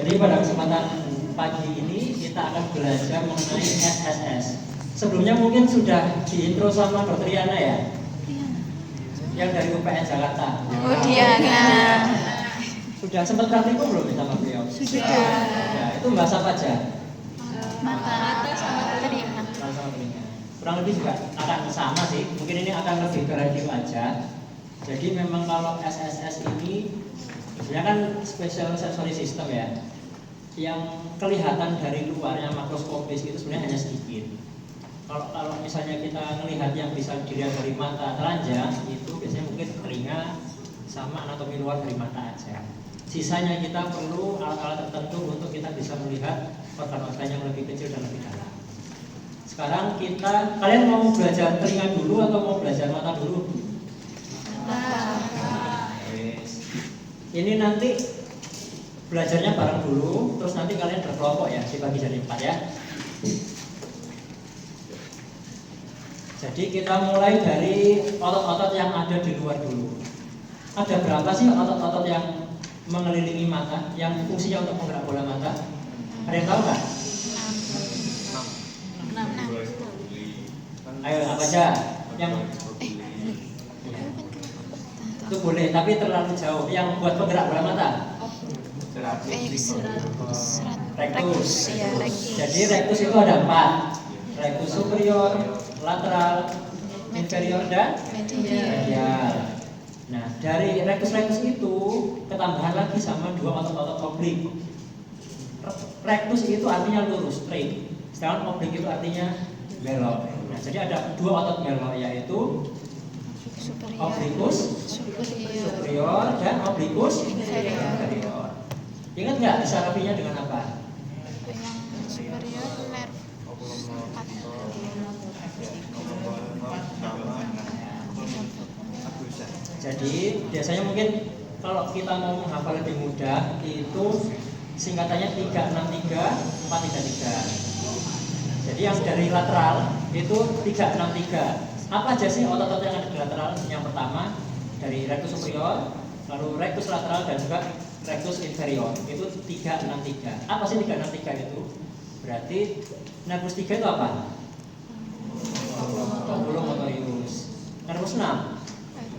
Jadi pada kesempatan pagi ini kita akan belajar mengenai SSS. Sebelumnya mungkin sudah diintro sama Dr. Yana ya? Yang dari UPN Jakarta. Oh, Diana. Sudah sempat praktikum belum sama beliau? Sudah. Ya, itu bahasa apa aja? Mata sama telinga. Mata sama telinga. Kurang lebih juga akan sama sih. Mungkin ini akan lebih ke radio aja. Jadi memang kalau SSS ini sebenarnya kan special sensory system ya. Yang kelihatan dari luarnya makroskopis itu sebenarnya hanya sedikit. Kalau misalnya kita melihat yang bisa dilihat dari mata telanjang itu biasanya mungkin telinga sama anatomi luar dari mata aja. Sisanya kita perlu alat-alat tertentu untuk kita bisa melihat organ-organ yang lebih kecil dan lebih dalam. Sekarang kalian mau belajar telinga dulu atau mau belajar mata dulu? Ini nanti belajarnya bareng dulu, terus nanti kalian berkelompok ya, dibagi jadi 4 ya. Jadi kita mulai dari otot-otot yang ada di luar dulu. Ada berapa sih otot-otot yang mengelilingi mata, yang fungsinya untuk menggerak bola mata? Ada yang tahu nggak? 6. Ayo apa aja? Yang itu boleh, tapi terlalu jauh. Yang buat penggerak bola mata? Rectus. Jadi rectus itu ada 4. Rectus superior, lateral, inferior, dan medial. Nah, dari rectus itu ketambahan lagi sama 2 otot-otot oblik. Rectus itu artinya lurus, straight. Sedangkan oblik itu artinya belok. Nah, jadi ada 2 otot belok, yaitu oblikus superior dan oblikus inferior. Ingat nggak disarapinya dengan apa? Yang superior nervus 4. Jadi biasanya mungkin kalau kita mau menghafal lebih mudah itu singkatannya 363 433. Jadi yang dari lateral itu 363. Apa aja sih otot-otot yang ada di lateral? Yang pertama dari rectus superior, lalu rectus lateral dan juga rectus inferior. Itu 363. Apa sih 363 itu? Berarti nervus 3 itu apa? Oculomotorius. Nervus 6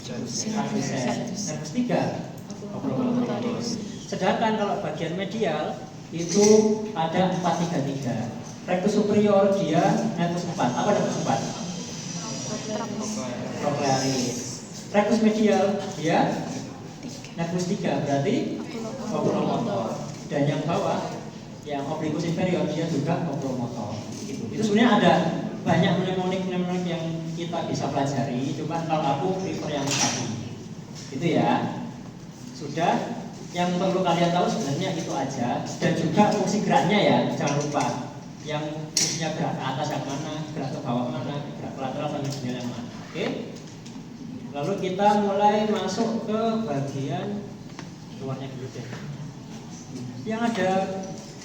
nervus 3 oculomotorius. Sedangkan kalau bagian medial itu ada 433. Rectus superior dia nervus 4. Apa nervus 4? Trochlearis. Rectus medial dia nervus 3, berarti oculomotor. Dan yang bawah yang oblikus inferior dia juga oculomotor. Itu sebenarnya ada banyak mnemonik yang kita bisa pelajari. Cuma kalau aku prefer yang tadi. Itu ya. Sudah. Yang perlu kalian tahu sebenarnya itu aja. Dan juga fungsi geraknya ya, jangan lupa. Yang fungsinya gerak ke atas yang mana, gerak ke bawah mana, gerak ke lateral sama medial yang mana. Oke? Lalu kita mulai masuk ke bagian luarnya dulu deh. Yang ada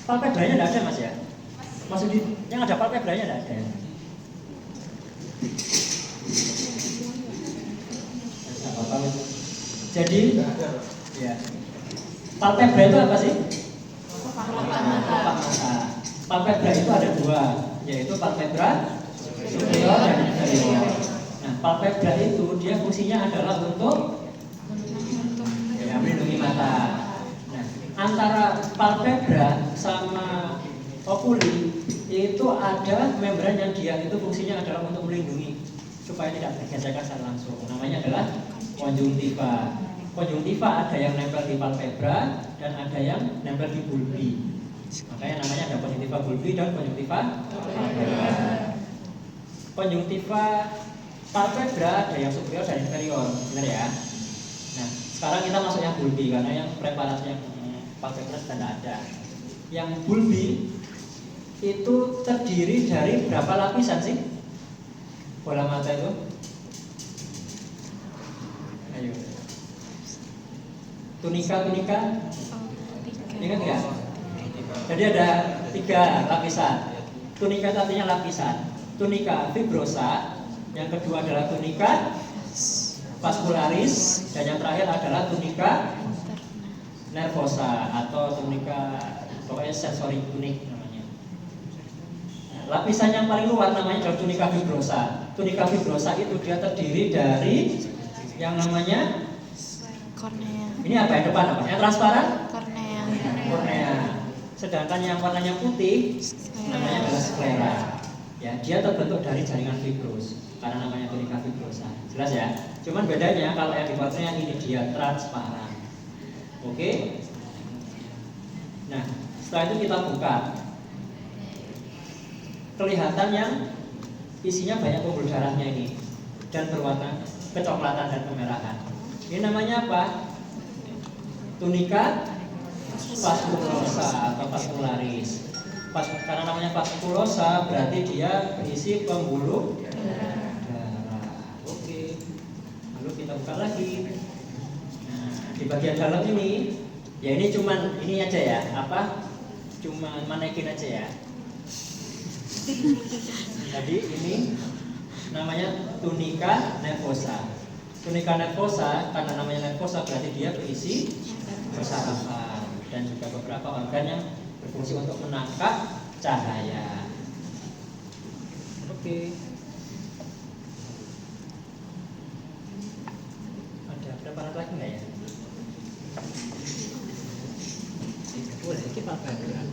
palpebranya tidak ada mas ya? Maksudnya yang ada palpebranya tidak ada. Jadi, ya, palpebra itu apa sih? Kelopak mata. Palpebra itu ada 2, yaitu palpebra superior dan inferior. Nah, palpebra itu dia fungsinya adalah untuk melindungi mata. Nah, antara palpebra sama okuli itu ada membran yang dia itu fungsinya adalah untuk melindungi supaya tidak bergesekan secara langsung. Namanya adalah konjungtiva. Konjungtiva ada yang nempel di palpebra dan ada yang nempel di bulbi. Makanya namanya ada konjungtiva bulbi dan konjungtiva palpebra. Konjungtiva palpebra ada yang superior dan inferior, benar ya? Nah, sekarang kita masuk yang bulbi karena yang preparat yang palpebra sudah tidak ada. Yang bulbi itu terdiri dari berapa lapisan sih? Bola mata itu? Ayo. Tunika. Ingat nggak? Jadi ada 3 lapisan. Tunika itu artinya lapisan. Tunika fibrosa, yang kedua adalah tunika vascularis, dan yang terakhir adalah tunika nervosa atau tunika pokoknya sensori tunik namanya. Nah, lapisan yang paling luar namanya adalah tunika fibrosa. Tunika fibrosa itu dia terdiri dari yang namanya Kornea. ini apa yang depan apa? Yang transparan? Kornea. Kornea. Sedangkan yang warnanya putih namanya adalah sklera. Ya, dia terbentuk dari jaringan fibros karena namanya tunika fibrosa. Jelas ya? Cuman bedanya kalau yang di kornea ini dia transparan. Oke? Nah, setelah itu kita buka. Kelihatan yang isinya banyak pembuluh darahnya ini dan berwarna kecoklatan dan kemerahan. Ini namanya apa? Tunika vasculosa atau vascularis. Karena namanya vasculosa berarti dia berisi pembuluh darah. Oke. Lalu kita buka lagi. Nah, di bagian dalam ini, ya ini cuman ini aja ya, apa? Cuman manekin aja ya. Jadi ini namanya tunika nervosa. Tunika nervosa karena namanya nervosa berarti dia berisi sarafan dan juga beberapa organ yang berfungsi untuk menangkap cahaya. Oke. Ada preparat lagi nggak ya? Boleh kita bagikan.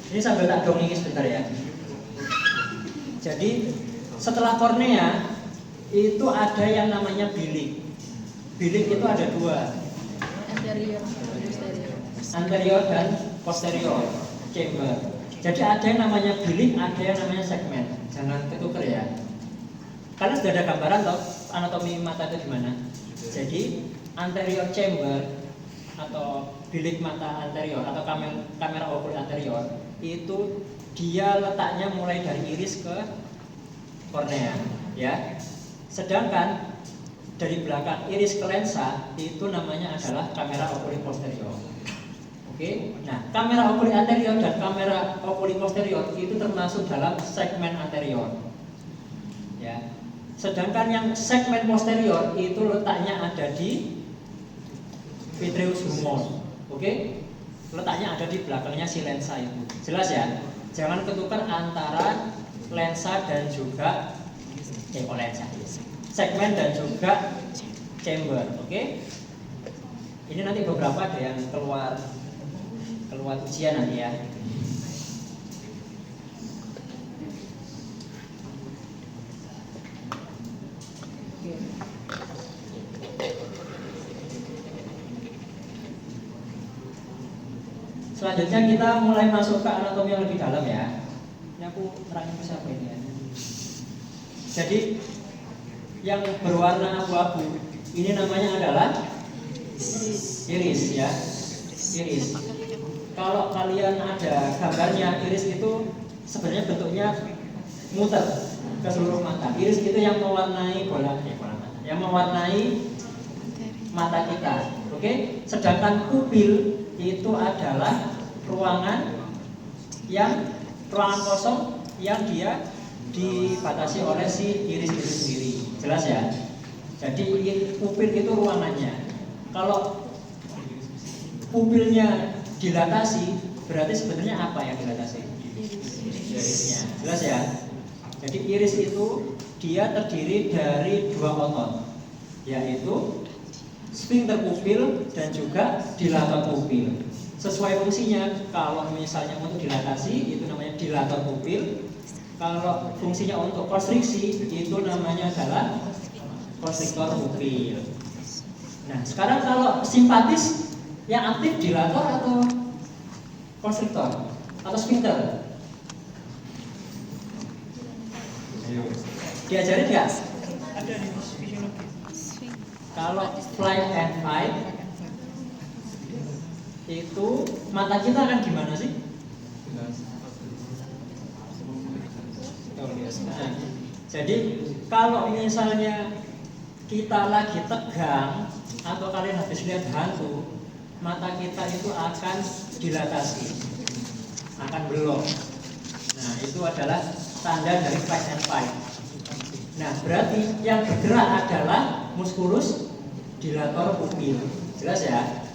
Ini sambil tak dongeng sebentar ya. Jadi setelah kornea itu ada yang namanya bilik. Bilik itu ada dua, anterior dan posterior chamber. Jadi ada yang namanya bilik, ada yang namanya segmen. Jangan ketuker ya. Karena sudah ada gambaran toh anatomi mata itu gimana. Jadi anterior chamber atau bilik mata anterior atau kamera okuler anterior itu dia letaknya mulai dari iris ke kornea, ya. Sedangkan dari belakang iris ke lensa itu namanya adalah kamera okuler posterior. Oke. Nah, kamera okuler anterior dan kamera okuler posterior itu termasuk dalam segmen anterior. Ya. Sedangkan yang segmen posterior itu letaknya ada di vitreous humor. Oke? Letaknya ada di belakangnya si lensa itu. Jelas ya? Jangan ketukar antara lensa dan juga lensa. Segmen dan juga chamber. Oke? Ini nanti beberapa ada yang keluar ujian nanti ya. Selanjutnya kita mulai masuk ke anatomi yang lebih dalam ya. Ini aku terangin ke siapa ini ya. Jadi yang berwarna abu-abu ini namanya adalah iris ya. Iris. Kalau kalian ada gambarnya, iris itu sebenarnya bentuknya muter ke seluruh mata. Iris itu yang mewarnai bola mata, yang mewarnai mata kita. Oke? Sedangkan pupil itu adalah ruangan kosong yang dia dibatasi oleh si iris itu sendiri. Jelas ya? Jadi pupil itu ruangannya. Kalau pupilnya dilatasi, berarti sebenarnya apa yang dilatasi? Irisnya. Jelas ya? Jadi iris itu dia terdiri dari dua otot, yaitu sphincter pupil dan juga dilator pupil. Sesuai fungsinya, kalau misalnya untuk dilatasi itu namanya dilator pupil. Kalau fungsinya untuk konstriksi itu namanya adalah konstriktor pupil. Nah, sekarang kalau simpatis yang aktif dilator atau konstriktor atau sphincter? Diajarin nggak? Ada di fisiologi. Kalau flight and fight itu mata kita akan gimana sih? Nah, jadi kalau misalnya kita lagi tegang atau kalian habis lihat hantu, mata kita itu akan dilatasi, akan belok. Nah, itu adalah tanda dari flight and fight. Nah, berarti yang bergerak adalah muskulus dilator pupil. Jelas ya?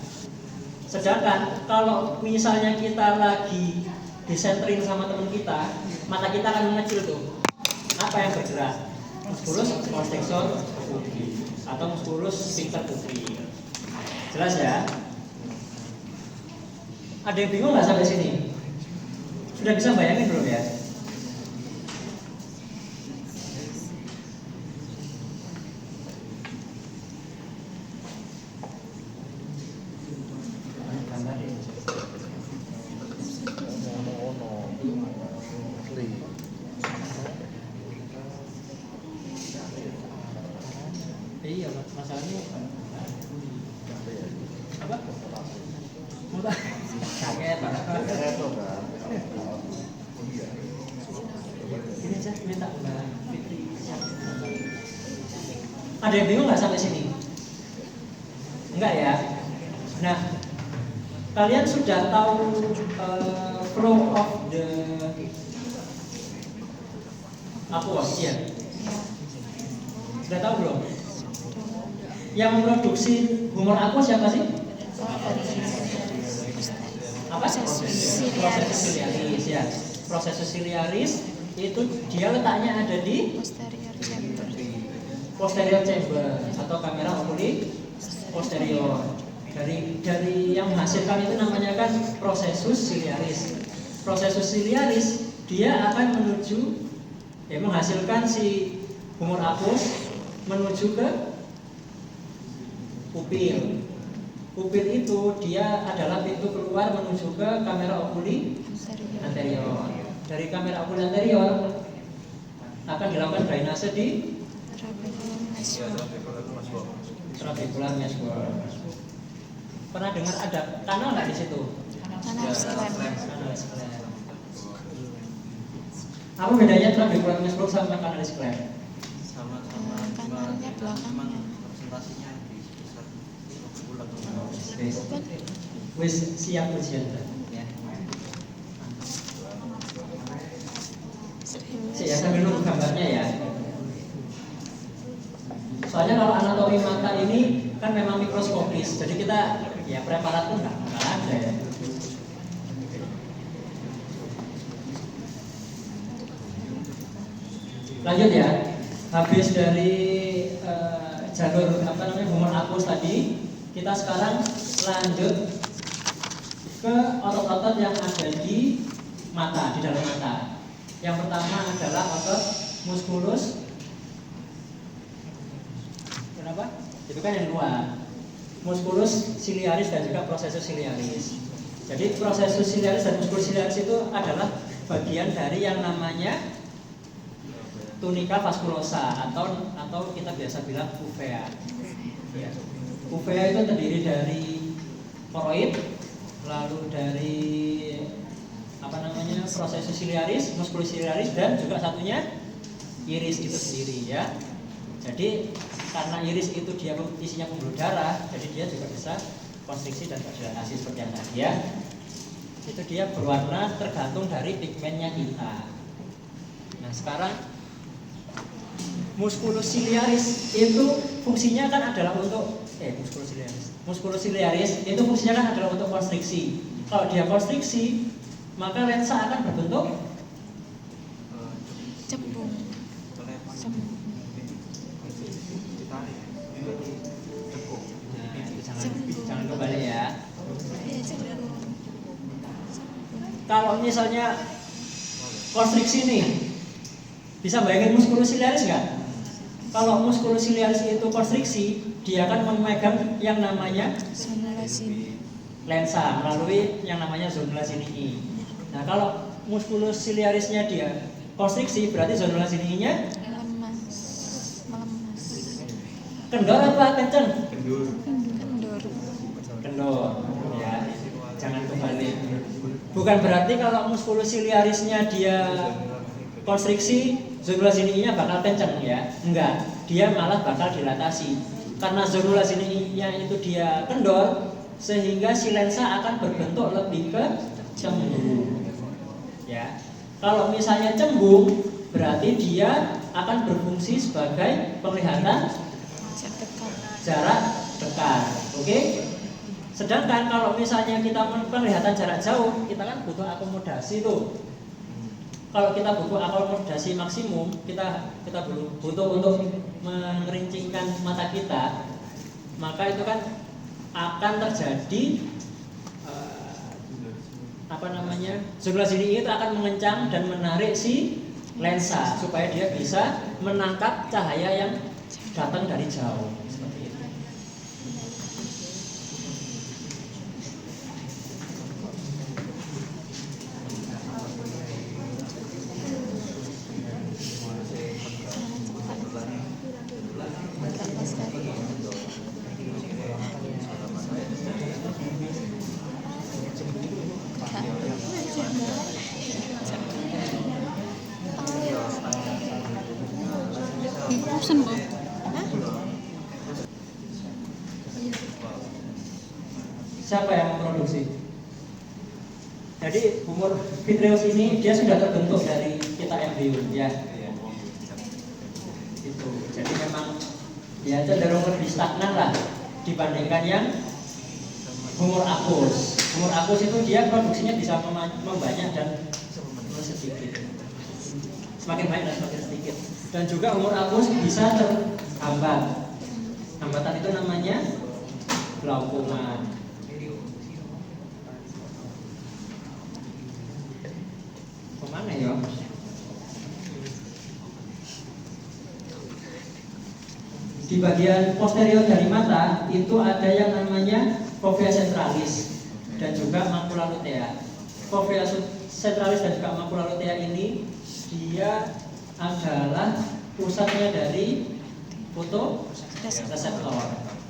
Sedangkan kalau misalnya kita lagi disentrin sama teman kita, mata kita akan mengecil tuh. Apa yang bergerak? Muskulus constrictor pupil atau muskulus sphincter pupil. Jelas ya? Ada yang bingung nggak sampai sini? Sudah bisa bayangin belum ya? Iya, masalahnya apa? Mudah. Kaget banget. Ini aja minta Mbak Fitri. Ada yang bingung nggak sampai sini? Enggak ya? Nah, kalian sudah tahu flow of the aqua, iya? Sudah tahu belum? Yang memproduksi humor aqua siapa sih? Apa? Prosesus ciliaris ya. Prosesus ciliaris itu dia letaknya ada di posterior chamber atau kamera okuli posterior. Dari yang menghasilkan itu namanya kan prosesus ciliaris. Prosesus ciliaris dia akan menghasilkan si humor aquus menuju ke pupil. Pupil itu dia adalah pintu keluar menuju ke kamera okuli anterior. Dari kamera okuli anterior akan dilakukan drainase di trabecular meswell. Pernah dengar ada kanal nggak di situ? Kanal sklem. Apa bedanya trabecular meswell sama kanal sklem? Sama-sama Kanalnya belakangnya. presentasinya di sebesar bulan. Wis siap ujian ya. Ya sambil nunggu gambarnya ya. Soalnya kalau anatomi mata ini kan memang mikroskopis, jadi kita ya preparat pun nggak ada ya. Lanjut ya. Habis dari jalur humor aquus tadi, kita sekarang lanjut ke otot-otot yang ada di mata, di dalam mata. Yang pertama adalah otot musculus. Kenapa? Itu kan yang luar. Musculus ciliaris dan juga prosesus ciliaris. Jadi prosesus ciliaris dan musculus ciliaris itu adalah bagian dari yang namanya tunica vasculosa atau kita biasa bilang uvea. Ya. Uvea itu terdiri dari koroid, lalu dari prosesus ciliaris, musculus ciliaris, dan juga satunya iris itu sendiri ya. Jadi karena iris itu dia isinya pembuluh darah, jadi dia juga bisa konstriksi dan dilatasi seperti yang tadi ya. Itu dia berwarna tergantung dari pigmennya kita. Nah sekarang musculus ciliaris itu fungsinya kan adalah untuk musculus ciliaris itu fungsinya kan adalah untuk konstriksi. Kalau dia konstriksi, maka lensa akan berbentuk Cembung. jangan kembali ya. Cembung. Kalau misalnya konstriksi nih, bisa bayangin musculus ciliaris nggak? Kalau musculus ciliaris itu konstriksi, dia akan memegang yang namanya Zonula sini. lensa melalui yang namanya zonula sinii. Nah kalau musculus ciliarisnya dia konstriksi, berarti zonula siniinya Melemas. kendor apa kenceng? Kendor ya, jangan kebalik. Bukan berarti kalau musculus ciliarisnya dia konstriksi, zonula siniinya bakal kenceng ya. Enggak, dia malah bakal dilatasi. Karena zonula siniinya itu dia kendor, sehingga si lensa akan berbentuk lebih ke cembung. Ya. Kalau misalnya cembung, berarti dia akan berfungsi sebagai penglihatan jarak dekat. Oke? Sedangkan kalau misalnya kita penglihatan jarak jauh, kita kan butuh akomodasi tuh. Kalau kita butuh akomodasi maksimum, kita butuh untuk mengerincingkan mata kita, maka itu kan akan terjadi sirkulasi ini itu akan mengencang dan menarik si lensa supaya dia bisa menangkap cahaya yang datang dari jauh. Seperti itu. Bosan kok. Siapa yang memproduksi? Jadi humor vitreous ini dia sudah terbentuk dari kita embryon ya. Itu. Jadi memang dia cenderung lebih stagnan lah dibandingkan yang humor aqueous. Humor aqueous itu dia produksinya bisa membanyak dan sedikit. Semakin banyak dan semakin sedikit. Dan juga humor aqueous bisa terhambat. Hambatan itu namanya glaukoma. Kemana ya? Di bagian posterior dari mata itu ada yang namanya fovea centralis dan juga macula lutea. Fovea centralis dan juga macula lutea ini dia adalah pusatnya dari fotoreseptor,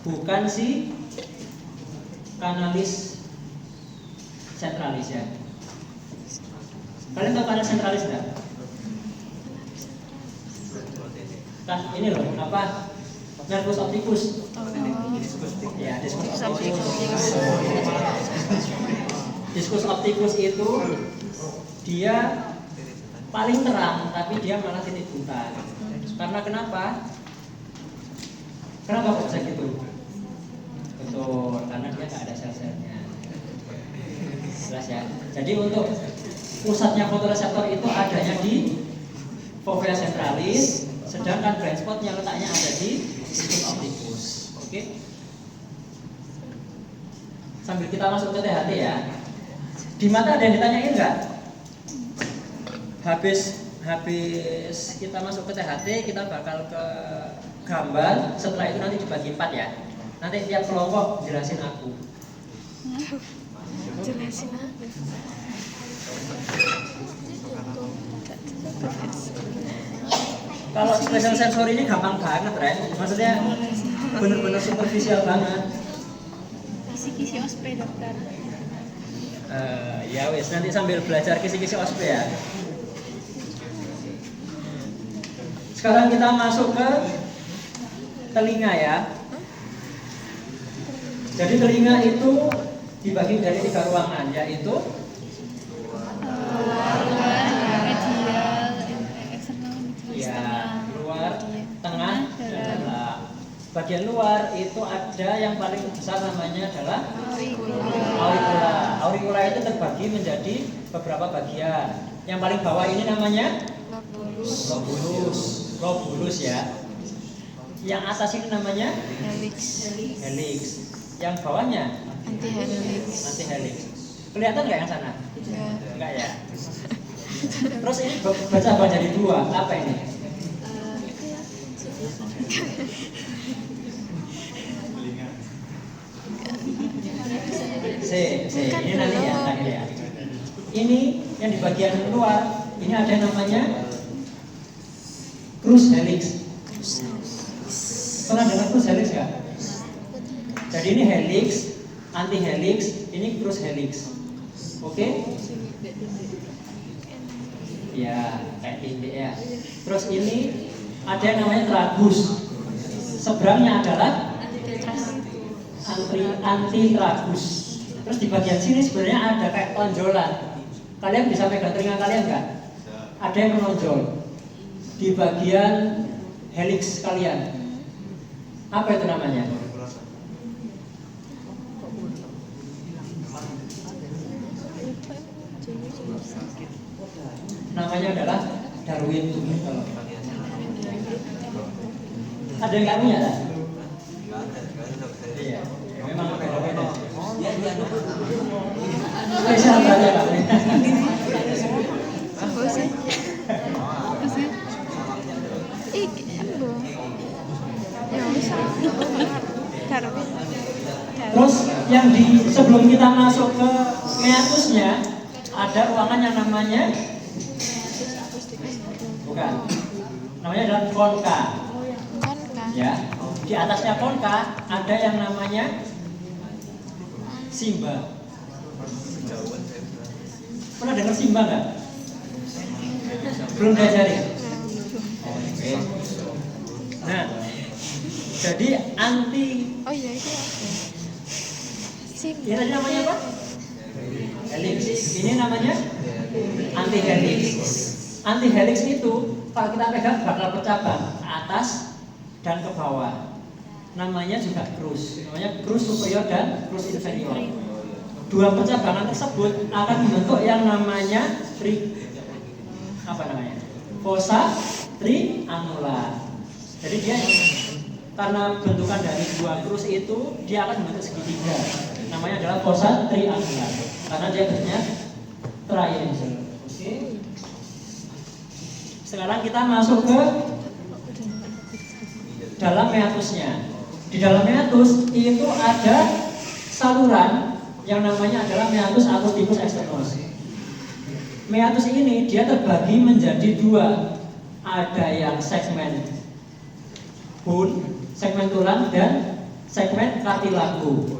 bukan si kanalis centralis ya. Kalian tahu kanalis centralis enggak? Kan ini loh, apa? Nervus opticus. Ya, diskus opticus. Diskus opticus itu dia paling terang, tapi dia malah titik buta. Karena kenapa? Kenapa kok bisa gitu? Betul, karena dia nggak ada sel-selnya. Jelas ya. Jadi untuk pusatnya fotoreseptor itu adanya di fovea centralis, sedangkan blind spotnya letaknya ada di diskus opticus. Oke? Sambil kita masuk ke THT ya. Di mata ada yang ditanyain nggak? Habis kita masuk ke THT, kita bakal ke gambar. Setelah itu nanti dibagi 4 ya. Nanti tiap kelompok jelasin aku. Jelasin apa? Kalau spesial sensor ini gampang banget, Ren. Maksudnya bener-bener superficial banget. Kisi-kisi ospek dokter. Ya wes, nanti sambil belajar kisi-kisi ospek ya. Sekarang kita masuk ke telinga ya. Jadi telinga itu dibagi dari 3 ruangan, yaitu luar, tengah, dan dalam. Bagian luar itu ada yang paling besar namanya adalah auricula. Auricula itu terbagi menjadi beberapa bagian. Yang paling bawah ini namanya lobulus ya. Yang atas ini namanya helix. Yang bawahnya antihelix. Kelihatan nggak yang sana? Enggak ya. Terus ini baca jadi 2. Apa ini? Ini nanti ya. Ini yang di bagian luar, ini ada yang namanya crus helix. Pernah dengar crus helix nggak? Jadi ini helix, anti helix, ini crus helix. Oke? Ya, kayak ini ya. Terus ini ada yang namanya tragus. Seberangnya adalah anti tragus. Terus di bagian sini sebenarnya ada kayak tonjolan. Kalian bisa pegang telinga kalian nggak? Ada yang menonjol di bagian helix kalian. Apa itu namanya? Namanya adalah Darwin. Ada yang nggak punya tak? Iya, memang beda-beda. Sabar ya Pak. Apa sih? Apa sih? Ih, apa? Ya bisa. Darwin. Terus yang di sebelum kita masuk ke meatusnya ada ruangan yang namanya bukan, namanya adalah konka. Kan kan. Ya, di atasnya konka ada yang namanya simba. Pernah dengar simba nggak? Belum diajari. Oke. Nah, jadi anti Oh iya itu apa? Sim. ini tadi namanya apa? Helix. Ini namanya anti helix. Anti helix itu kalau kita pegang bakal bercabang ke atas dan ke bawah. Namanya juga crus. Namanya crus superior dan crus inferior. Dua pencabangan tersebut akan membentuk yang namanya apa namanya? Fossa triannular. Jadi dia karena bentukan dari dua crus itu dia akan membentuk segitiga. Namanya adalah fossa triannular. Karena dia bentuknya triangle. Oke. Sekarang kita masuk ke dalam meatusnya. Di dalam meatus itu ada saluran yang namanya adalah meatus acusticus externus. Meatus ini dia terbagi menjadi dua. Ada yang segmen bone, segmen tulang dan segmen kartilago.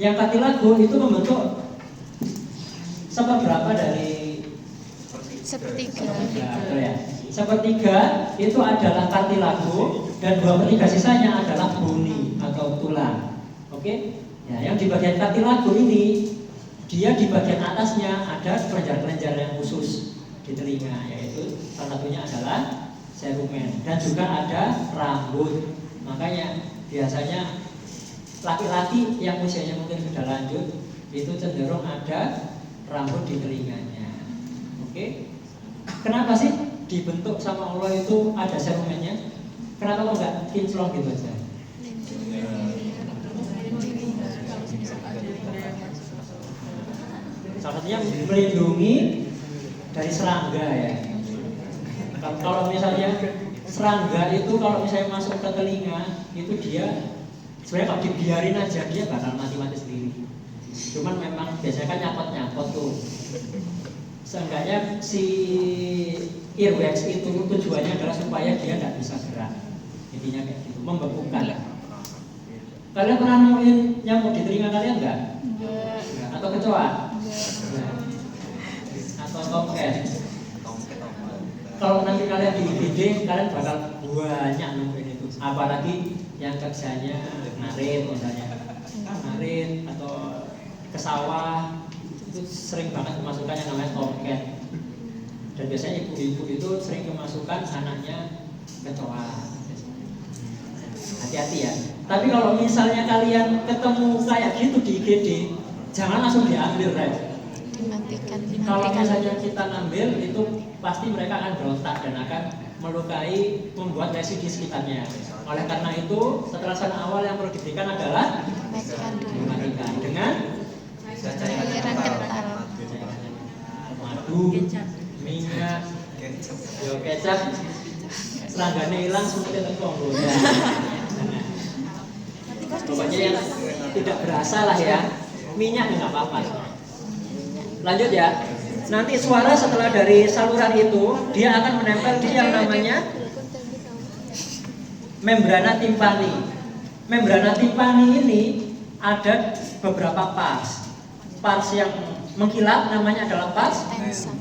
Yang kartilago itu membentuk seperberapa dari Sepertiga. ya. Sepertiga itu adalah kartilago dan 2/3 sisanya adalah boni atau tulang. Oke? Ya, yang di bagian kartilago ini dia di bagian atasnya ada kelenjar-kelenjar yang khusus di telinga, yaitu salah satunya adalah cerumen dan juga ada rambut. Makanya biasanya laki-laki yang usianya mungkin sudah lanjut itu cenderung ada rambut di telinganya. Oke? Kenapa sih dibentuk sama Allah itu ada serumennya? Kenapa kok nggak kinclong gitu aja? Salah satunya melindungi dari serangga ya. Kalau misalnya serangga itu kalau misalnya masuk ke telinga itu dia sebenarnya kalau dibiarin aja dia bakal mati-mati sendiri. Cuman memang biasanya kan nyapot-nyapot tuh. Seenggaknya si earwax itu tujuannya adalah supaya dia nggak bisa gerak. Intinya kayak gitu, membekukan. Kalian pernah nemuin nyamuk di telinga kalian nggak? Enggak. Atau kecoa? Enggak. Atau tomcat? Kalau nanti kalian di IGD, kalian bakal banyak nemuin itu. Apalagi yang kerjanya ngarit misalnya, ngarit atau ke sawah. Itu sering banget kemasukan yang namanya tomcat. Dan biasanya ibu-ibu itu sering kemasukan anaknya kecoa. Hati-hati ya. Tapi kalau misalnya kalian ketemu kayak gitu di IGD, jangan langsung diambil, Red. Dimatikan. Kalau misalnya kita ngambil itu pasti mereka akan berontak dan akan melukai, membuat lesi di sekitarnya. Oleh karena itu, keterasan awal yang perlu diberikan adalah dimatikan dengan Cairan kental. madu, minyak, kecap, serangganya hilang seperti tengkong. Pokoknya yang tidak berasa lah ya, minyak nggak apa-apa. Lanjut ya. Nanti suara setelah dari saluran itu dia akan menempel di yang namanya membrana timpani. Membrana timpani ini ada beberapa pars. Pars yang mengkilap namanya adalah pars Tensa.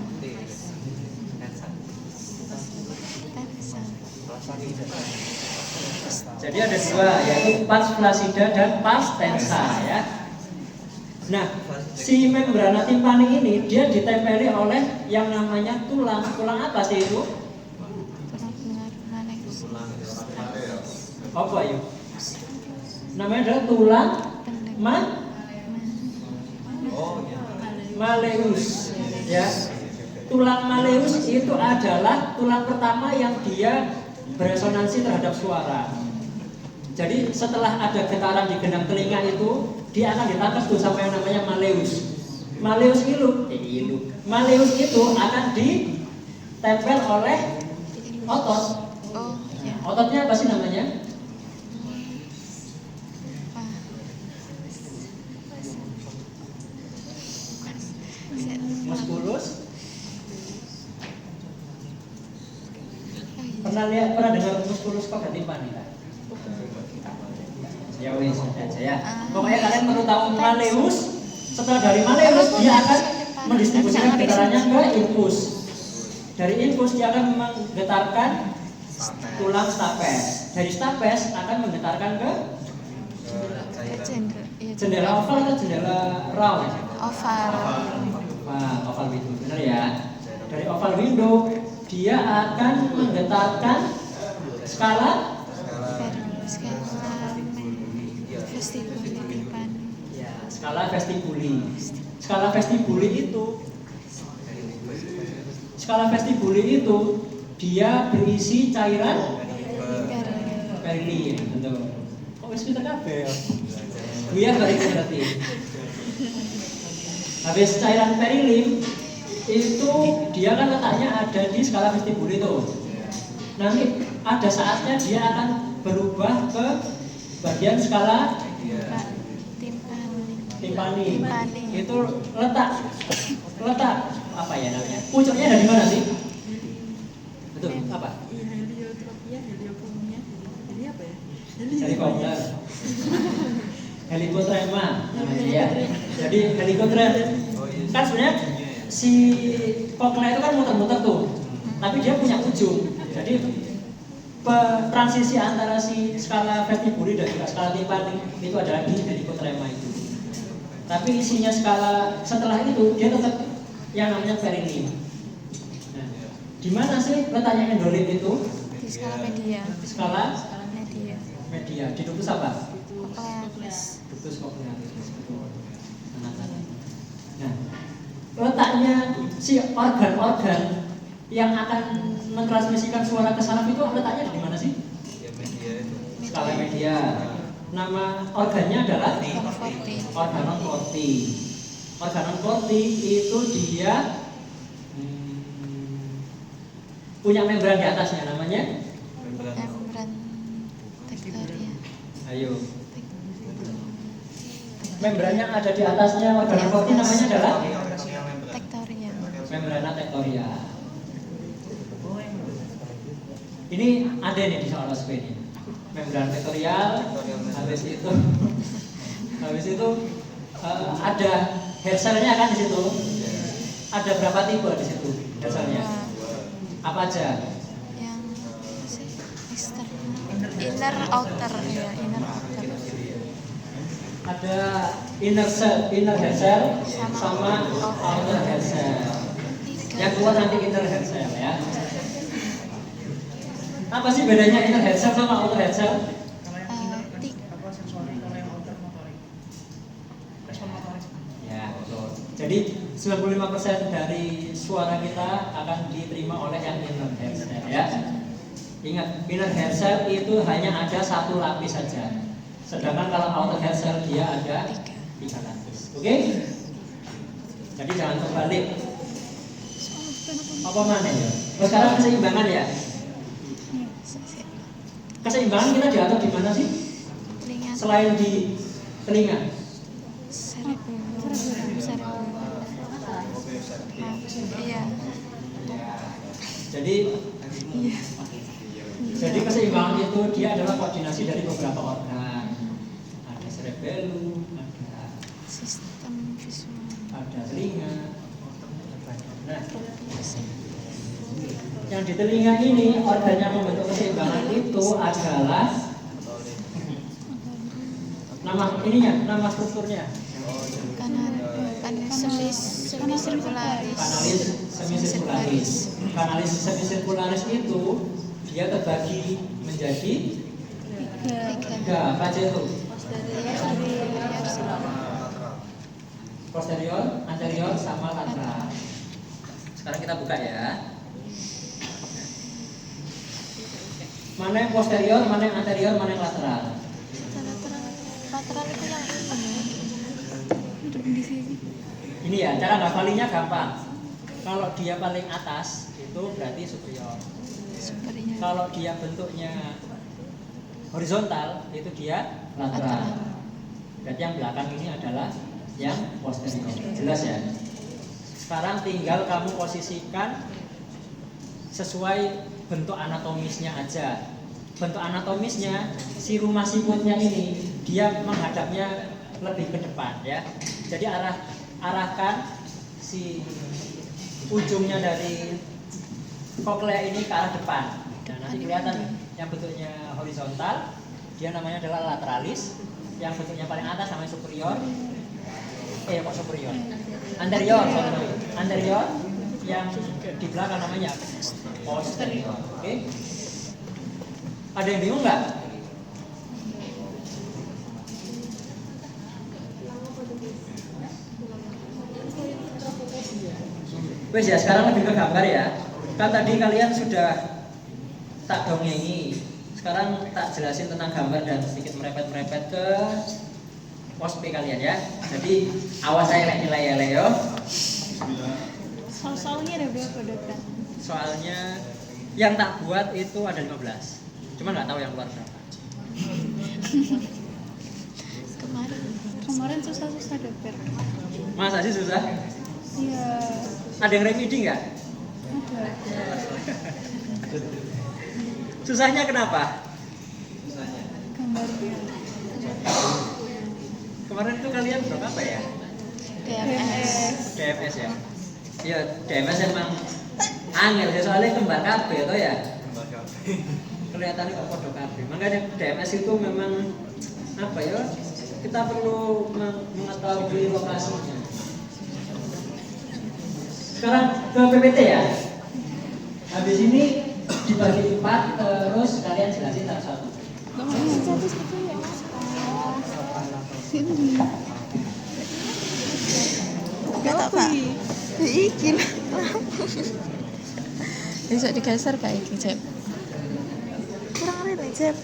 jadi ada dua, yaitu pars flaccida dan pars tensa ya. Nah, si membrana timpani ini dia ditempeli oleh yang namanya tulang. Tulang apa sih itu? Tulang pengaruh manis. Apa yuk? Namanya adalah tulang Oh iya. malleus. Ya. Tulang malleus itu adalah tulang pertama yang dia beresonansi terhadap suara. Jadi setelah ada getaran di gendang telinga itu, dia akan ditangkap tuh sama yang namanya malleus. Malleus itu akan ditempel oleh otot. Oh, ya. Ototnya apa sih namanya? Musculus. Pernah dengar musculus coccygeal kan? Ya wis aja ya. Pokoknya kalian perlu tahu malleus. Setelah dari malleus dia akan mendistribusikan getarannya ke infus. Dari infus dia akan menggetarkan tulang stapes. Dari stapes akan menggetarkan ke jendela oval atau jendela round? Oval. Oval window, benar ya. Dari oval window dia akan menggetarkan skala vestibuli. Ya, skala vestibuli. Skala vestibuli itu dia berisi cairan perilim, betul. Kok wis pinter kabeh? Biar balik berarti. Habis cairan perilim itu dia kan letaknya ada di skala vestibuli itu. Nanti ada saatnya dia akan berubah ke bagian skala timpani. Itu letak apa ya namanya? Pucuknya dari mana sih? Betul, apa? Helikopter. Helikotrema namanya ya. Jadi helikotrema kan sebenarnya si koklea itu kan muter-muter tuh. Tapi dia punya ujung. Jadi transisi antara si skala vestibuli dan juga skala timpani itu adalah di helikotrema itu. Tapi isinya skala setelah itu dia tetap yang namanya perilim. Nah, di mana sih letaknya endolit itu? Di skala media. Skala media. Di ductus apa? Coccygeal. Ductus coccygeal. Nah, letaknya si organ-organ yang akan mentransmisikan suara ke saraf itu letaknya di mana sih? Skala media. Nama organnya adalah organon corti. Organon corti itu dia punya membran di atasnya, namanya Membran tektoria. Ayo. Membran yang ada di atasnya organon corti namanya adalah Tektoria. membrana tektoria. Ini ada nih di soal OSP ini. Membran tektorial, habis itu ada hair cell-nya kan di situ. Ada berapa tipe di situ hair cell-nya? Apa aja? Yang inner outer ya, inner outer. Ada inner hair cell sama outer hair cell. Yang keluar nanti inner hair cell ya. Apa sih bedanya inner hair cell sama outer hair cell? Ya, betul. Jadi 95% dari suara kita akan diterima oleh yang inner hair cell ya. Ingat, inner hair cell itu hanya ada satu lapis saja. Sedangkan kalau outer hair cell dia ada 3 lapis. Oke? Jadi jangan terbalik. Apa mana ya? Sekarang keseimbangan ya. Keseimbangan kita diatur di mana sih? Selain di telinga. Iya. Jadi keseimbangan itu dia adalah koordinasi dari beberapa organ. Ada cerebellum, ada Sistem visual. ada telinga. Nah, yang di telinga ini organ yang membentuk keseimbangan itu adalah nama strukturnya. Kanalis semisirkularis. Kanalis semisirkularis itu dia terbagi menjadi Tiga, apa aja itu? Lateral. Posterior, anterior, sama lateral. Sekarang kita buka ya. Mana yang posterior, mana yang anterior, mana yang lateral? Lateral itu yang ini. Ini ya, cara ngafalinya gampang. Kalau dia paling atas, itu berarti superior. Superior. Kalau dia bentuknya horizontal, itu dia lateral. Berarti yang belakang ini adalah yang posterior. Jelas ya? Sekarang tinggal kamu posisikan sesuai bentuk anatomisnya aja. Bentuk anatomisnya, si rumah siputnya ini dia menghadapnya lebih ke depan ya. Jadi arahkan si ujungnya dari koklea ini ke arah depan. Nah, nanti kelihatan yang bentuknya horizontal, dia namanya adalah lateralis. Yang bentuknya paling atas namanya superior. Kok superior? Anterior, sorry. Anterior, yang di belakang namanya posterior. Oke? Ada yang bingung nggak? Wes ya, sekarang lebih ke gambar ya. Kan tadi kalian sudah tak dongengi. Sekarang tak jelasin tentang gambar dan sedikit merepet-merepet ke pospe kalian ya. Jadi awas saya nilai ya. Soalnya ada berapa dokter? Soalnya yang tak buat itu ada 15. Cuma nggak tahu yang keluar berapa. Kemarin susah dokter. Masa sih susah? Iya. Ada yang remedi nggak? Ada. Susahnya kenapa? Susahnya. Gambarnya. Kemarin itu kalian berapa apa ya? DMS. DMS ya? Iya, DMS emang angel ya, soalnya kembar kabeh toh ya. Gambar kabeh. Kelihatannya kok podo kabeh. Makanya DMS itu memang apa ya? Kita perlu mengetahui lokasinya. Sekarang ke PPT ya. Habis ini dibagi 4, terus kalian jelasin satu-satu. Satu-satu ya. Sini. Gak tau Pak. Iki lah. Bisa digeser kayak iki, Cep. Kurang rene, Cep.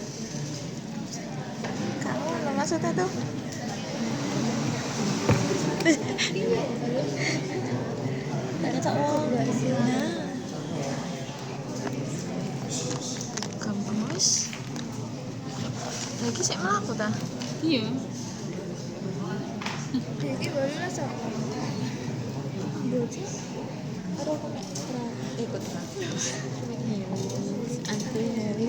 Kamu lo maksudnya tuh? Ada tak mau nah. Kampus. Lagi saya melaku ta? Iya. Jadi baru rasa. Aduh, aku ikut bagus. Anti hari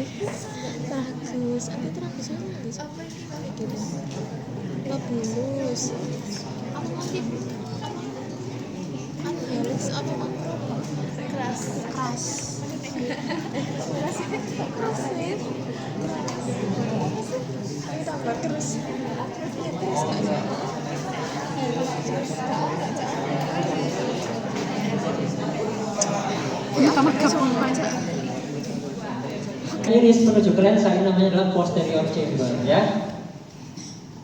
bagus. Anti terakhir bagus. Apa ini? Bagus. Apa lagi? Harus apa? Keras. Keras. Keras ya. Ini tambah keras. Keras nggak? Ya, kamu gabung aja. Iris menuju ke lensa ini namanya adalah posterior chamber ya.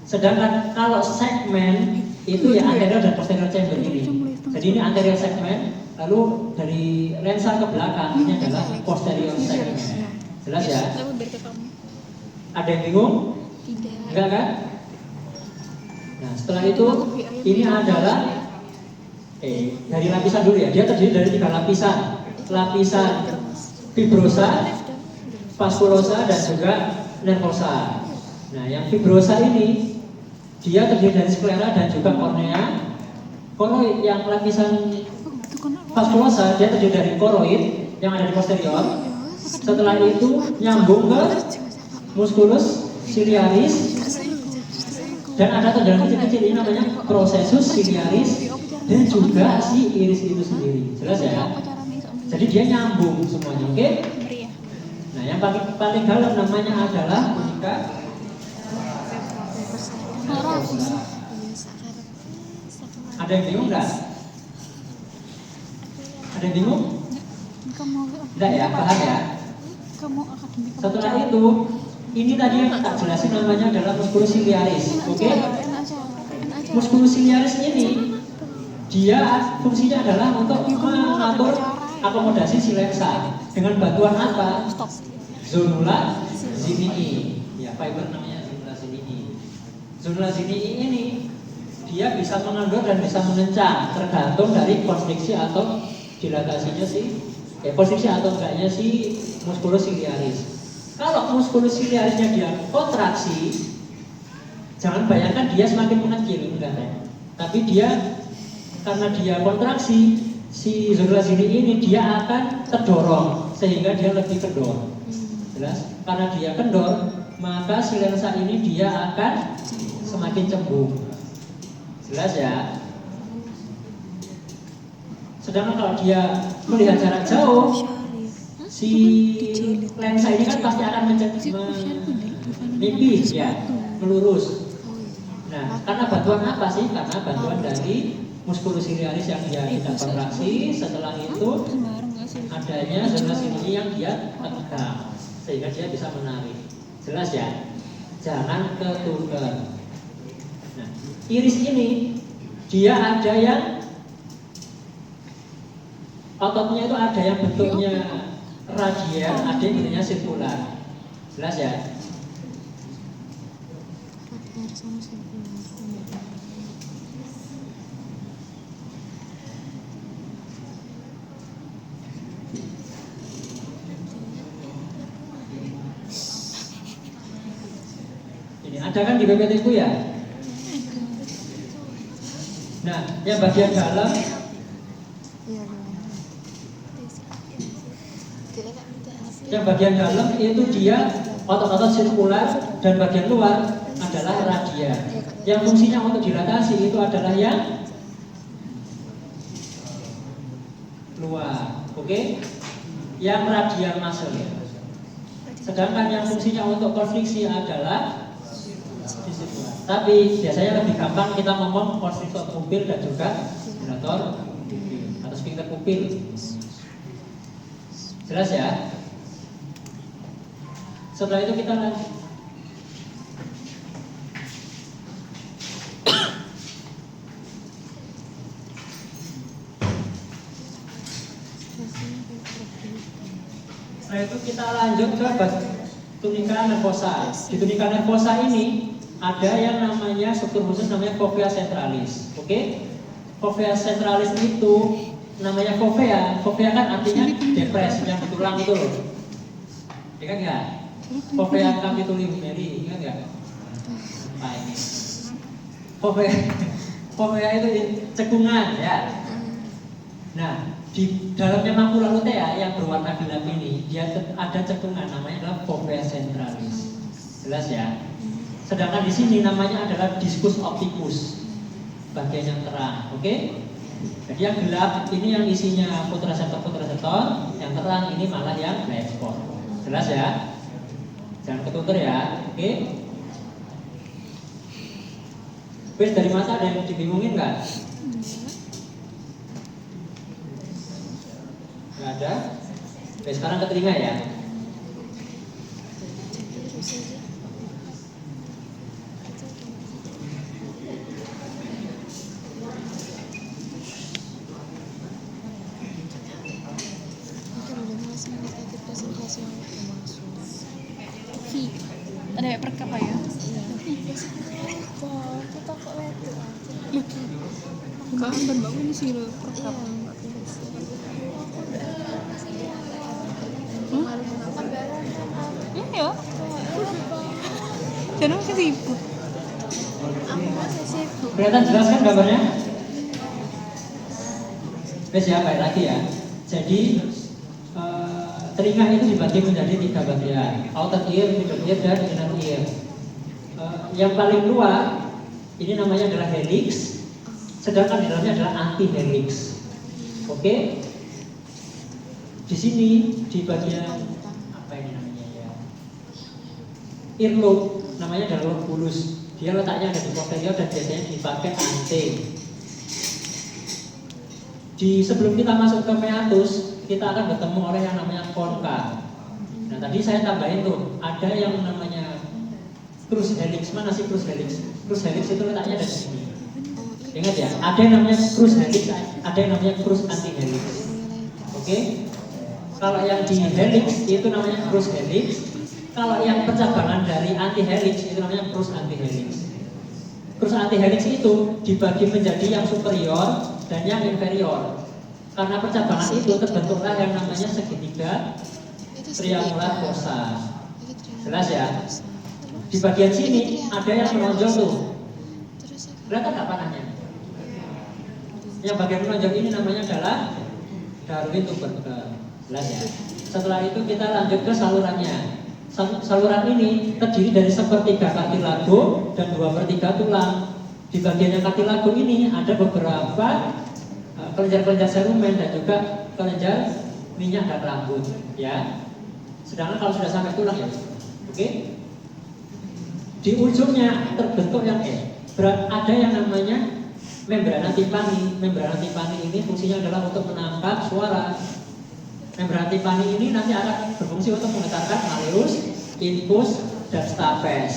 Sedangkan kalau segmen itu ya anterior dan posterior chamber ini. Jadi ini anterior segmen, lalu dari lensa ke belakang ini adalah posterior segmen. Jelas ya? Ada yang bingung? Tidak. Enggak kan? Nah setelah itu ini adalah dari lapisan dulu ya. Dia terdiri dari 3 lapisan. Lapisan fibrosa, vaskulosa dan juga nervosa. Nah, yang fibrosa ini dia terdiri dari sklera dan juga kornea. Koroid yang lapisan vaskulosa dia terdiri dari koroid yang ada di posterior. Setelah itu nyambung ke musculus ciliaris dan ada tegangan kecil-kecil ini namanya processus ciliaris dan juga si iris itu sendiri. Jelas ya? Jadi dia nyambung semuanya, oke? Nah, yang paling dalam namanya adalah ketika ada yang bingung nggak? Ada yang bingung? Enggak ya, paham ya? Setelah itu Ini tadi yang tak jelasin namanya adalah musculus ciliaris. Oke? Musculus ciliaris ini dia fungsinya adalah untuk mengatur akomodasi si lensa dengan bantuan apa? Zonula zinii. Ya, fiber namanya zonula zinii. Zonula zinii ini dia bisa mengendor dan bisa menencang tergantung dari konstriksi atau dilatasinya konstriksi atau enggaknya si musculus ciliaris. Kalau musculus ciliarisnya dia kontraksi, jangan bayangkan dia semakin mengecil, enggak ya. Tapi dia karena dia kontraksi, si zonula zinii ini dia akan terdorong sehingga dia lebih kendor. Jelas? Karena dia kendor, maka si lensa ini dia akan semakin cembung. Jelas ya? Sedangkan kalau dia melihat jarak jauh, si lensa ini kan pasti akan menipis ya, melurus. Nah, karena bantuan apa sih? Karena bantuan dari musculus ciliaris yang dia tidak kontraksi. Setelah itu adanya zonula zinii yang dia tegang, sehingga dia bisa menarik. Jelas ya? Jangan ketuker. Nah, iris ini dia ada yang ototnya itu ada yang bentuknya radial, ada yang bentuknya sirkular. Jelas ya? Ini ada kan di PPT ku ya? Nah, yang bagian dalam itu dia otot-otot sirkular dan bagian luar adalah radial. Yang fungsinya untuk dilatasi itu adalah yang luar, oke? Yang radial muscle. Sedangkan yang fungsinya untuk konstriksi adalah sirkular. Tapi biasanya lebih gampang kita ngomong konstriktor pupil dan juga dilator pupil atau sphincter pupil. Jelas ya? Setelah itu kita lanjut. Setelah itu kita lanjut ke tunica nervosa. Di tunica nervosa ini ada yang namanya struktur khusus namanya fovea centralis. Oke? Fovea centralis itu namanya fovea. Fovea kan artinya depres yang di tulang itu loh. Ya kan ya? Fovea capitulumeri, ingat nggak? Apa ini? Fovea itu cekungan ya. Nah, di dalamnya makula lutea yang berwarna gelap ini dia ada cekungan namanya adalah fovea centralis. Jelas ya? Sedangkan di sini namanya adalah discus opticus, bagian yang terang. Oke? Jadi yang gelap ini yang isinya fotoreseptor, yang terang ini malah yang light spot. Jelas ya? Jangan ketuker ya, oke? Wes dari mata ada yang dibingungin nggak? Nggak ada? Oke, sekarang ke telinga ya. Ada perkap ya? Enggak, berbangun sih lo perkap. Iya. Jangan masih sibuk. Kelihatan jelas kan gambarnya? Wes ya, baik lagi ya. Jadi telinga itu dibagi menjadi 3 bagian, outer ear, middle ear, dan inner ear. Yang paling luar ini namanya adalah helix, sedangkan di dalamnya adalah anti helix. Oke? Di sini di bagian apa ini namanya ya? Earlobe, namanya adalah lobulus. Dia letaknya ada di posterior dan biasanya dipakai ante. Sebelum kita masuk ke meatus, kita akan bertemu oleh yang namanya concha. Nah tadi saya tambahin tuh, ada yang namanya Cruise helix. Mana sih cruise helix? Cruise helix itu letaknya ada di sini. Ingat ya, ada yang namanya cruise helix, ada yang namanya cruise anti helix. Oke? Kalau yang di helix itu namanya cruise helix. Kalau yang percabangan dari anti helix itu namanya cruise anti helix. Cruise anti helix itu dibagi menjadi yang superior dan yang inferior. Karena percabangan itu terbentuklah yang namanya segitiga triangular fossa. Jelas ya? Di bagian sini ada yang menonjol tuh. Kelihatan nggak panahnya? Yang bagian menonjol ini namanya adalah Darwin tubercle. Jelas ya? Setelah itu kita lanjut ke salurannya. Saluran ini terdiri dari sepertiga kartilago dan 2/3 tulang. Di bagian yang kartilago ini ada beberapa kelenjar-kelenjar serumen dan juga kelenjar minyak dan rambut, ya. Sedangkan kalau sudah sampai tulang ya, oke. Di ujungnya terbentuk yang ada yang namanya membrana timpani. Membrana timpani ini fungsinya adalah untuk menangkap suara. Membrana timpani ini nanti akan berfungsi untuk menggetarkan malleus, infus, dan stapes.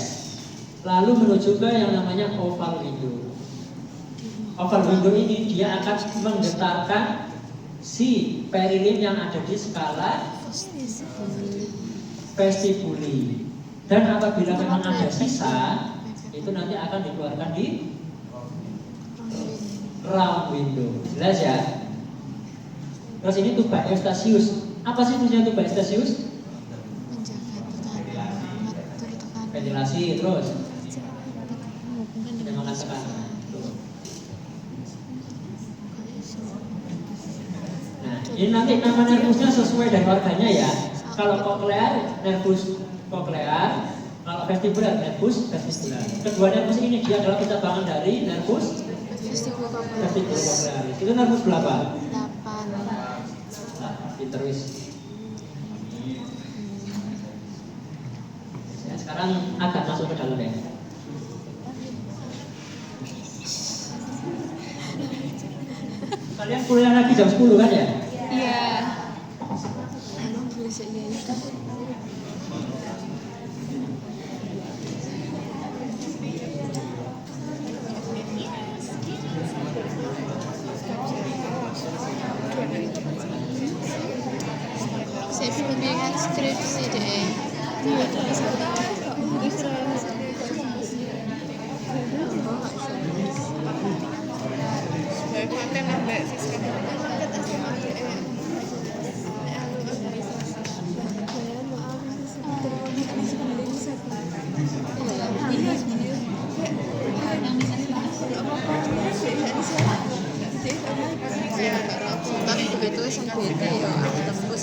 Lalu menuju ke yang namanya oval window. Oval window ini dia akan menggetarkan si perilim yang ada di skala vestibuli. Dan apabila memang ada sisa, itu nanti akan dikeluarkan di round window. Jelas ya? Terus ini tuba eustachius. Apa sih fungsinya tuba eustachius? Ventilasi. Terus yang mengatakan. Nah, ini nanti nama nervusnya sesuai dengan organnya ya. Kalau koklear, nervus koklear. Kalau vestibular, nervus vestibular. Kedua nervus ini dia adalah percabangan dari nervus vestibular. Itu nervus berapa? 8. Pinter wis. Ya, sekarang agak masuk ke dalam ya. Kalian kuliah lagi jam 10 kan ya? Iya. Saya bimbingan skripsi deh. Konten ambek fiskal. Itu sampai ya aku tembus.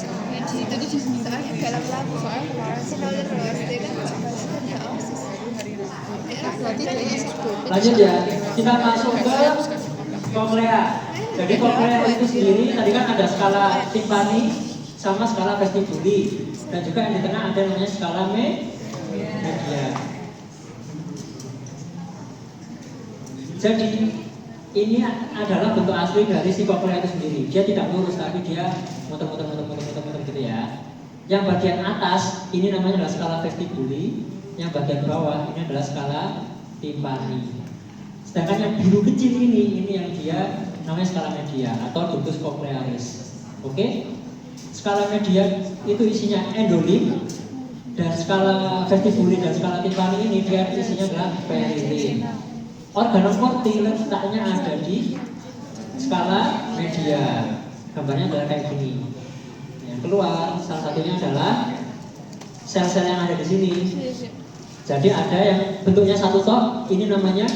Lanjut ya, kita masuk ke koklea. Jadi koklea itu sendiri tadi kan ada skala timpani sama skala vestibuli, dan juga yang di tengah ada namanya skala media. Jadi ini adalah bentuk asli dari si koklea itu sendiri. Dia tidak lurus tapi dia muter-muter gitu ya. Yang bagian atas ini namanya adalah skala vestibuli, yang bagian bawah ini adalah skala timpani. Sedangkan yang biru kecil ini yang dia namanya skala media atau ductus cochlearis. Oke? Skala media itu isinya endolim, dan skala vestibuli dan skala timpani ini dia isinya adalah perilim. Organocorti letaknya ada di skala media. Gambarnya adalah kayak gini. Yang keluar salah satunya adalah sel-sel yang ada di sini. Jadi ada yang bentuknya satu tok, ini namanya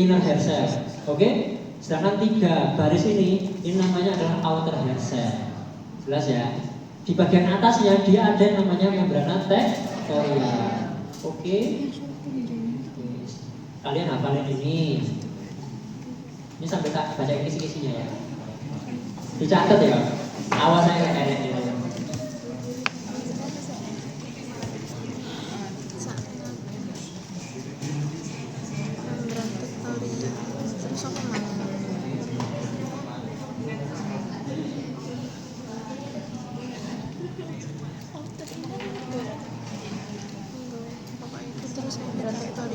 inner hair cell. Oke? Sedangkan 3 baris ini namanya adalah outer hair cell. Jelas ya? Di bagian atasnya dia ada yang namanya membrana tectorial. Oke? Kalian hafalin ini. Ini sampai tak baca kisi-kisinya ya. Dicatat ya. Awas saya kayak gitu. Terus apa mana? Terus membran tektorik.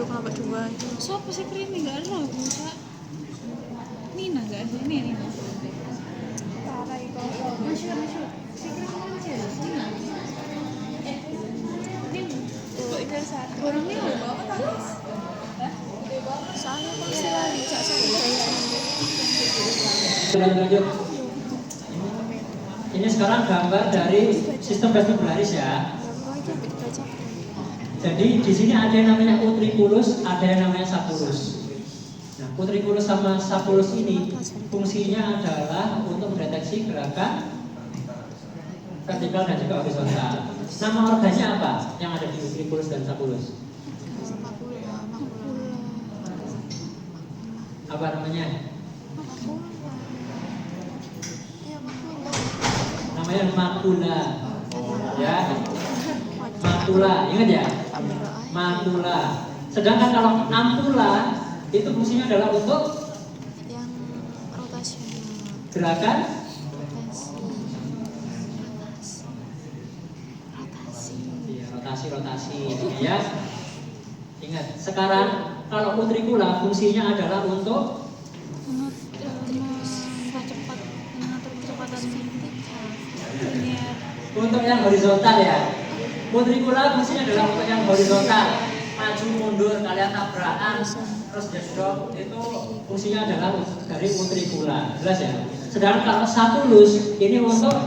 kelompok 2 itu. Siapa sih Krim? Nggak ada aku Kak. Nina nggak ada. Nina. Masyur. Si Krim masih ada. Nina. Orangnya apa? Soalnya aku masih lali cak sama Lanjut. Ini sekarang gambar dari sistem vestibularis ya. Jadi di sini ada yang namanya utriculus, ada yang namanya sapulus. Nah, utriculus sama sapulus ini fungsinya adalah untuk mendeteksi gerakan vertikal dan juga horizontal. Nama organnya apa yang ada di utriculus dan sapulus? Apa namanya? Namanya makula. Ya. Makula, ingat ya? Makula. Sedangkan kalau ampula itu fungsinya adalah untuk yang rotasional. gerakan rotasi ya. Ingat, sekarang kalau utricula fungsinya adalah untuk Mengatur kecepatan linear. untuk yang horizontal ya. Utricula fungsinya adalah untuk yang horizontal. Maju mundur kalian tabrakan terus jedok itu fungsinya adalah dari utricula. Jelas ya. Sedangkan kalau sapulus ini untuk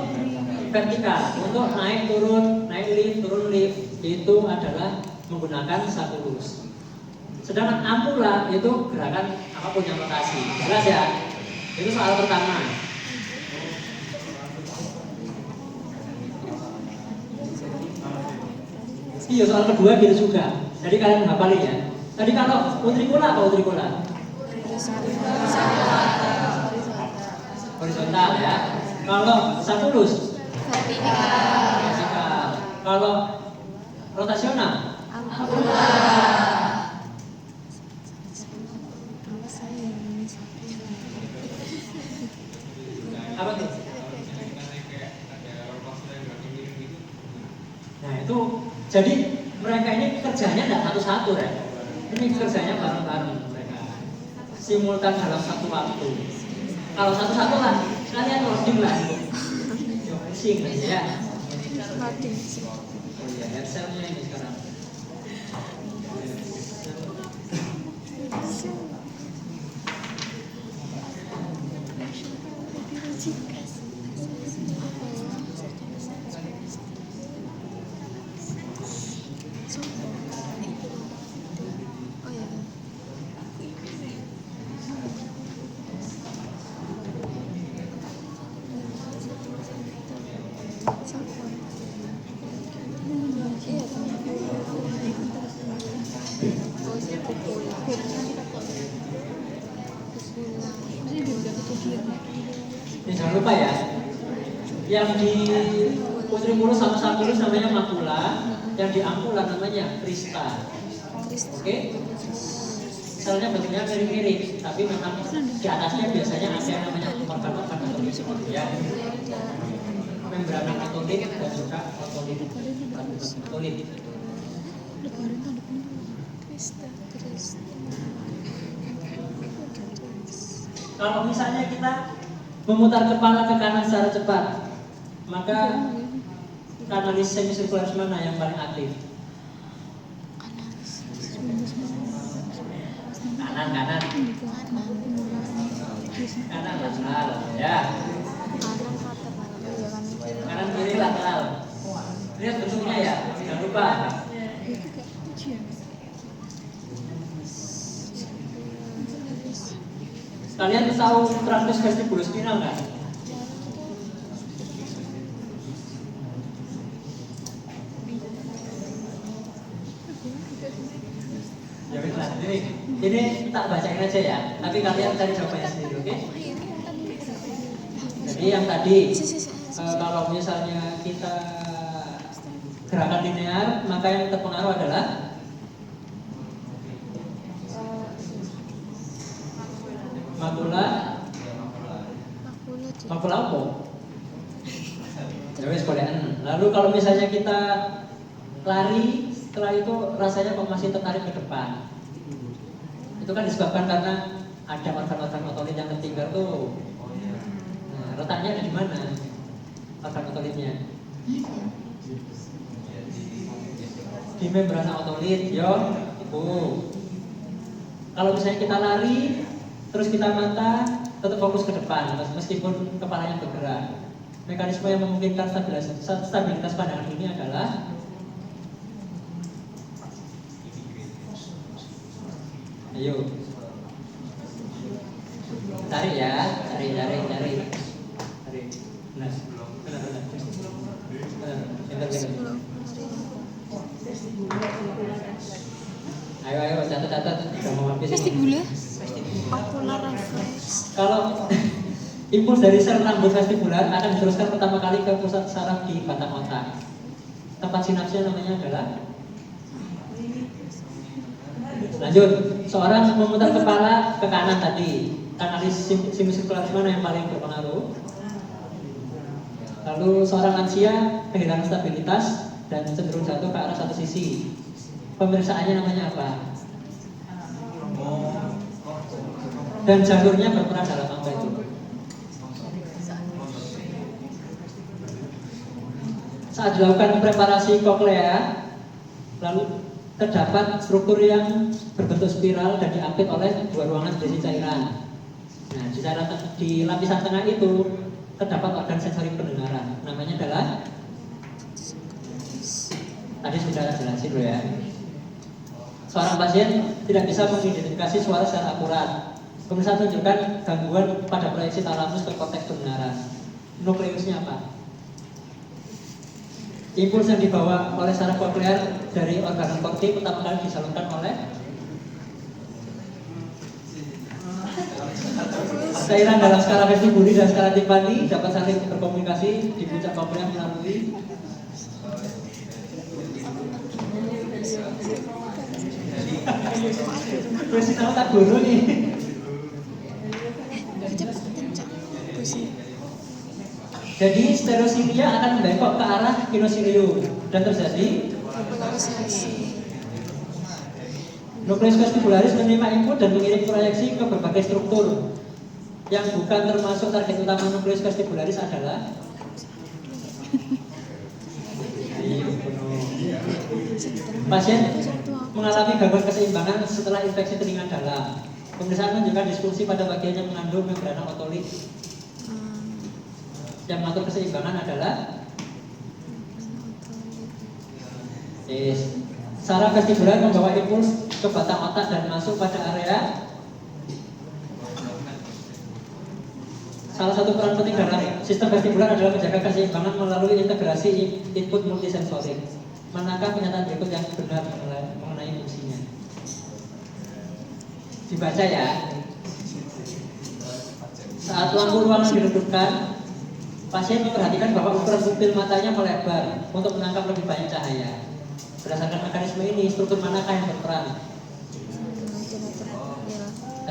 vertikal, untuk naik turun, naik lift, turun lift itu adalah menggunakan sapulus. Sedangkan ampula itu gerakan apapun yang rotasi. Jelas ya? Itu soal pertama. Iya, soal kedua gitu juga. Jadi kalian hafalin ya. Tadi kalau utricula apa utricula? Horizontal ya. Kalau sapulus? Vertikal. Kalau rotasional? Apa tuh? Nah itu, jadi mereka ini kerjanya tidak satu-satu ya. Ini kerjanya bareng-bareng mereka. Simultan dalam satu waktu. Kalau satu-satu lah, kalian loading lah. Pusing ya. Oh iya, headsetnya ini sekarang. Ini jangan lupa ya, yang di utricula sama sapulus namanya makula, yang di ampula namanya krista. Oke? Selnya bentuknya mirip-mirip, tapi memang di atasnya biasanya ada yang namanya organ-organ otolit ya. Membrana otolit dan juga otolit. Kalau misalnya kita memutar kepala ke kanan secara cepat, maka kanalis semisirkularis mana yang paling aktif? Kanan lateral ya. Kanan kiri lateral. Lihat bentuknya ya, jangan lupa. Kalian tahu tractus vestibulus spinal nggak? Ya benar. Ini tak bacain aja ya. Tapi kalian cari jawabannya sendiri, oke? Jadi yang tadi, kalau misalnya kita gerakan linear, maka yang terpengaruh adalah makula apa? Ya wis golekan. Lalu kalau misalnya kita lari, setelah itu rasanya kok masih tertarik ke depan. Itu kan disebabkan karena ada organ-organ otolit yang tertinggal tuh. Oh iya. Nah, letaknya ada di mana? Organ otolitnya di membrana otolit, yo. Kalau misalnya kita lari, terus kita mata tetap fokus ke depan, meskipun kepalanya bergerak. Mekanisme yang memungkinkan stabilitas pandangan ini adalah ayo cari ya, cari. Benar. Ayo, catat. Udah mau habis. Vestibular. Ocular reflex. Kalau impuls dari sel rambut vestibular akan diteruskan pertama kali ke pusat saraf di batang otak. Tempat sinapsnya namanya adalah. Lanjut, seorang memutar kepala ke kanan tadi. Analisis simusirkulasi mana yang paling berpengaruh? Lalu seorang lansia kehilangan stabilitas dan cenderung jatuh ke arah satu sisi. Pemeriksaannya namanya apa? Dan jalurnya berperan dalam apa itu? Saat dilakukan preparasi koklea, lalu terdapat struktur yang berbentuk spiral dan diapit oleh dua ruangan berisi cairan. Nah, di lapisan tengah itu terdapat organ sensori pendengaran. Namanya adalah, tadi sudah jelasin loh ya. Seorang pasien tidak bisa mengidentifikasi suara secara akurat. Pemeriksaan tunjukkan gangguan pada proyeksi talamus ke korteks pendengaran. Nukleusnya apa? Impuls yang dibawa oleh saraf koklear dari organ korti pertama kali disalurkan oleh cairan dalam skala vestibuli dan skala timpani dapat saling berkomunikasi di puncak koklea melalui Masih tahu tak guru nih. Jadi stereosilia akan membengkok ke arah kinosilium dan terjadi nukleus vestibularis menerima input dan mengirim proyeksi ke berbagai struktur. Yang bukan termasuk target utama nukleus vestibularis adalah pasien mengalami gangguan keseimbangan setelah infeksi telinga dalam. Pemeriksaan menunjukkan disfungsi pada bagian yang mengandung membrana otolit. Yang mengatur keseimbangan adalah saraf vestibular membawa impuls ke batang otak dan masuk pada area. Salah satu peran penting dalam sistem vestibular adalah menjaga keseimbangan melalui integrasi input multisensorik. Manakah pernyataan berikut yang benar mengenai fungsinya? Dibaca ya. Saat lampu ruangan diredupkan, pasien memperhatikan bahwa ukuran pupil matanya melebar untuk menangkap lebih banyak cahaya. Berdasarkan mekanisme ini, struktur manakah yang berperan?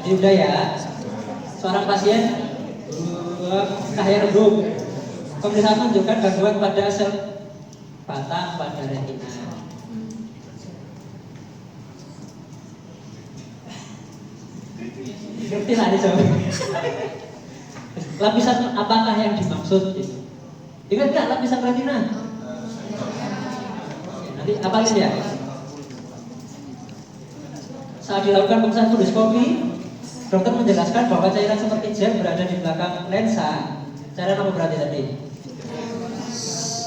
Tadi udah ya. Seorang pasien cahaya redup. Pemeriksaan menunjukkan gangguan pada sel batang pada retina. Ngerti lah dijawab. Lapisan apakah yang dimaksud? Ingat nggak lapisan retina? Nanti apa aja ya? Saat dilakukan pemeriksaan fundoskopi, dokter menjelaskan bahwa cairan seperti gel berada di belakang lensa. Cairan apa berarti tadi?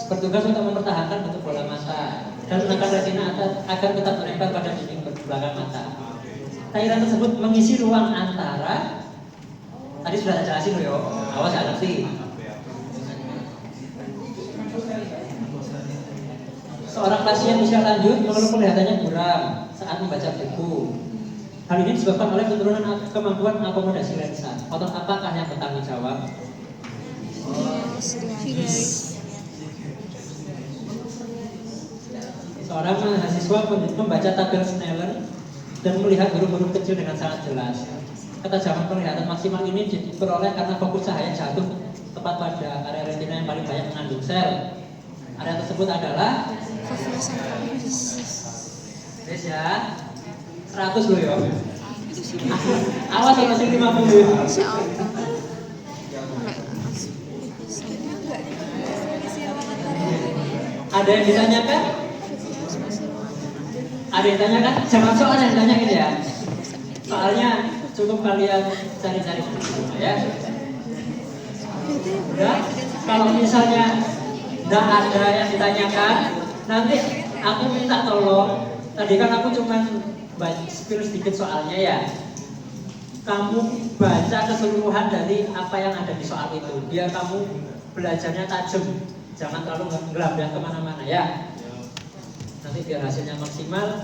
Bertugas untuk mempertahankan bentuk bola mata dan menekan retina agar tetap menempel pada dinding belakang mata. Cairan tersebut mengisi ruang antara. Tadi sudah saya jelasin loh, awas ya nanti. Seorang pasien usia lanjut mengeluh kelihatannya buram saat membaca buku. Hal ini disebabkan oleh penurunan kemampuan akomodasi lensa. Otot apakah yang bertanggung jawab? Seorang mahasiswa membaca tabel Snellen dan melihat huruf-huruf kecil dengan sangat jelas. Ketajaman penglihatan maksimal ini diperoleh karena fokus cahaya jatuh tepat pada area retina yang paling banyak mengandung sel. Area tersebut adalah ya 100 loh ya. Awas sama sing 50. Insya Allah. Enggak, bisa. Ada yang ditanyakan? Ada yang tanyakan? Jangan soal yang ditanyakan ya. Soalnya cukup kalian cari-cari dulu ya. Udah? Kalau misalnya tidak ada yang ditanyakan, nanti aku minta tolong. Tadi kan aku cuman spill sedikit soalnya ya. Kamu baca keseluruhan dari apa yang ada di soal itu, biar kamu belajarnya tajam, jangan terlalu ngelambah kemana-mana ya. Nanti biar hasilnya maksimal.